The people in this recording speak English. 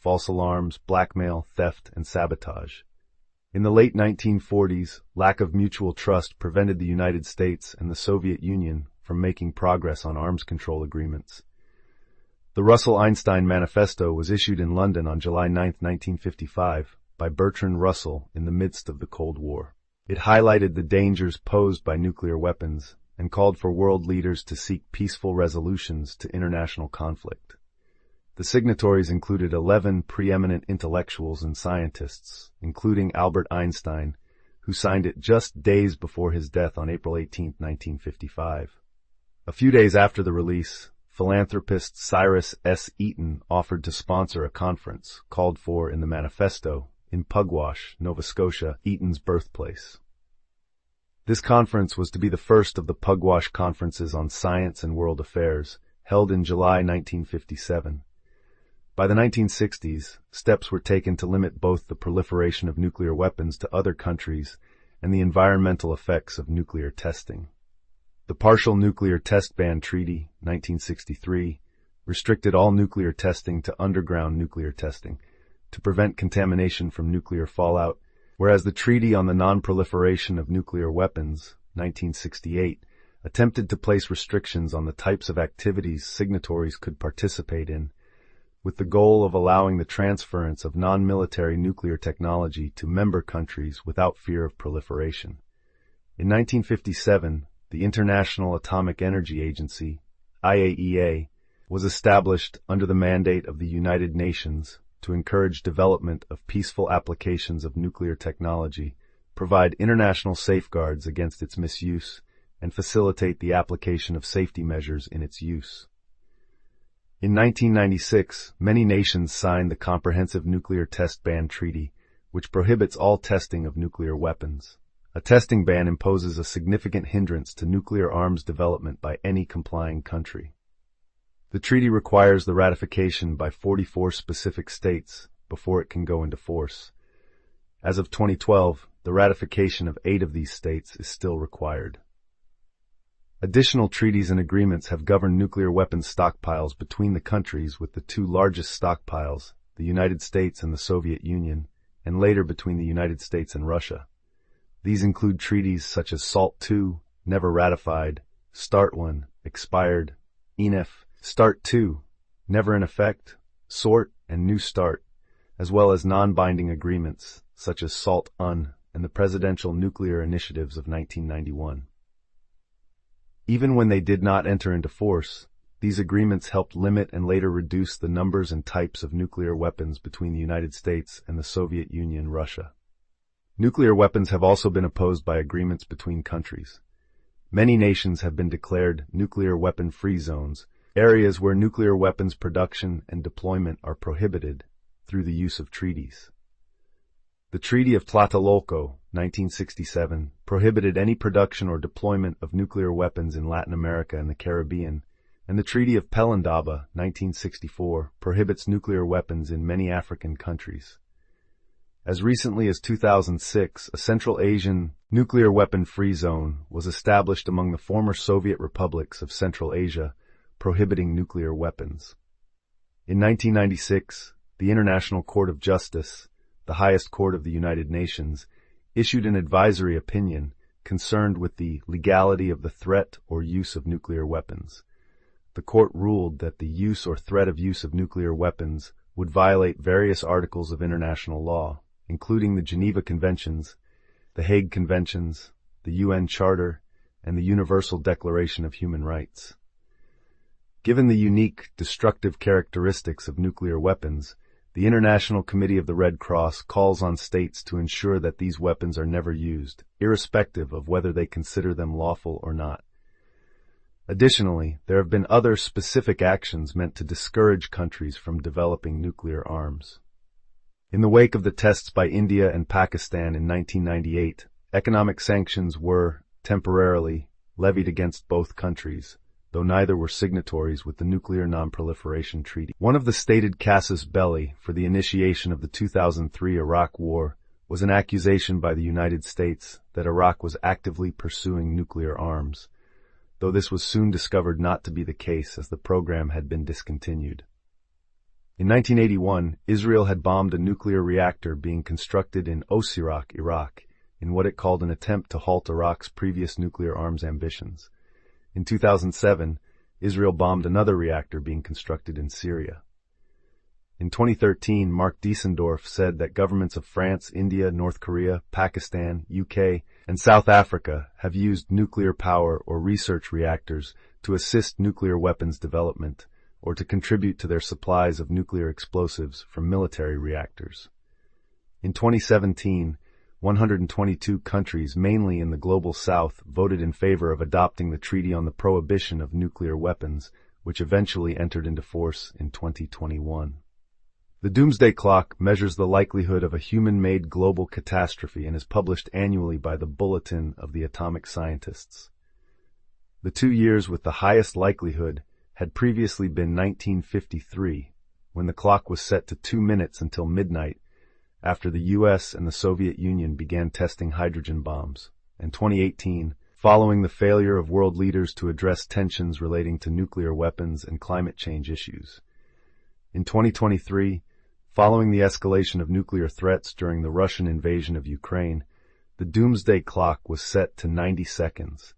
false alarms, blackmail, theft, and sabotage. In the late 1940s, lack of mutual trust prevented the United States and the Soviet Union from making progress on arms control agreements. The Russell-Einstein Manifesto was issued in London on July 9, 1955, by Bertrand Russell in the midst of the Cold War. It highlighted the dangers posed by nuclear weapons and called for world leaders to seek peaceful resolutions to international conflict. The signatories included 11 preeminent intellectuals and scientists, including Albert Einstein, who signed it just days before his death on April 18, 1955. A few days after the release, philanthropist Cyrus S. Eaton offered to sponsor a conference called for in the manifesto in Pugwash, Nova Scotia, Eaton's birthplace. This conference was to be the first of the Pugwash Conferences on Science and World Affairs, held in July 1957. By the 1960s, steps were taken to limit both the proliferation of nuclear weapons to other countries and the environmental effects of nuclear testing. The Partial Nuclear Test Ban Treaty, 1963, restricted all nuclear testing to underground nuclear testing to prevent contamination from nuclear fallout, whereas the Treaty on the Non-Proliferation of Nuclear Weapons, 1968, attempted to place restrictions on the types of activities signatories could participate in, with the goal of allowing the transference of non-military nuclear technology to member countries without fear of proliferation. In 1957, the International Atomic Energy Agency, IAEA, was established under the mandate of the United Nations to encourage development of peaceful applications of nuclear technology, provide international safeguards against its misuse, and facilitate the application of safety measures in its use. In 1996, many nations signed the Comprehensive Nuclear Test Ban Treaty, which prohibits all testing of nuclear weapons. A testing ban imposes a significant hindrance to nuclear arms development by any complying country. The treaty requires the ratification by 44 specific states before it can go into force. As of 2012, the ratification of 8 of these states is still required. Additional treaties and agreements have governed nuclear weapons stockpiles between the countries, with the 2 largest stockpiles, the United States and the Soviet Union, and later between the United States and Russia. These include treaties such as SALT II, never ratified, START I, expired, ENF, START II, never in effect, SORT, and New START, as well as non-binding agreements such as SALT UN and the Presidential Nuclear Initiatives of 1991. Even when they did not enter into force, these agreements helped limit and later reduce the numbers and types of nuclear weapons between the United States and the Soviet Union, Russia. Nuclear weapons have also been opposed by agreements between countries. Many nations have been declared nuclear weapon-free zones, areas where nuclear weapons production and deployment are prohibited through the use of treaties. The Treaty of Tlatelolco, 1967, prohibited any production or deployment of nuclear weapons in Latin America and the Caribbean, and the Treaty of Pelindaba, 1964, prohibits nuclear weapons in many African countries. As recently as 2006, a Central Asian nuclear weapon-free zone was established among the former Soviet republics of Central Asia, prohibiting nuclear weapons. In 1996, the International Court of Justice, the highest court of the United Nations, issued an advisory opinion concerned with the legality of the threat or use of nuclear weapons. The court ruled that the use or threat of use of nuclear weapons would violate various articles of international law, including the Geneva Conventions, the Hague Conventions, the UN Charter, and the Universal Declaration of Human Rights. Given the unique, destructive characteristics of nuclear weapons, the International Committee of the Red Cross calls on states to ensure that these weapons are never used, irrespective of whether they consider them lawful or not. Additionally, there have been other specific actions meant to discourage countries from developing nuclear arms. In the wake of the tests by India and Pakistan in 1998, economic sanctions were, temporarily, levied against both countries, though neither were signatories with the Nuclear Non-Proliferation Treaty. One of the stated casus belli for the initiation of the 2003 Iraq War was an accusation by the United States that Iraq was actively pursuing nuclear arms, though this was soon discovered not to be the case as the program had been discontinued. In 1981, Israel had bombed a nuclear reactor being constructed in Osirak, Iraq, in what it called an attempt to halt Iraq's previous nuclear arms ambitions. In 2007, Israel bombed another reactor being constructed in Syria. In 2013, Mark Diesendorf said that governments of France, India, North Korea, Pakistan, UK, and South Africa have used nuclear power or research reactors to assist nuclear weapons development or to contribute to their supplies of nuclear explosives from military reactors. In 2017, 122 countries, mainly in the global south, voted in favor of adopting the Treaty on the Prohibition of Nuclear Weapons, which eventually entered into force in 2021. The Doomsday Clock measures the likelihood of a human-made global catastrophe and is published annually by the Bulletin of the Atomic Scientists. The 2 years with the highest likelihood had previously been 1953, when the clock was set to 2 minutes until midnight after the U.S. and the Soviet Union began testing hydrogen bombs, and 2018, following the failure of world leaders to address tensions relating to nuclear weapons and climate change issues. In 2023, following the escalation of nuclear threats during the Russian invasion of Ukraine, the Doomsday Clock was set to 90 seconds.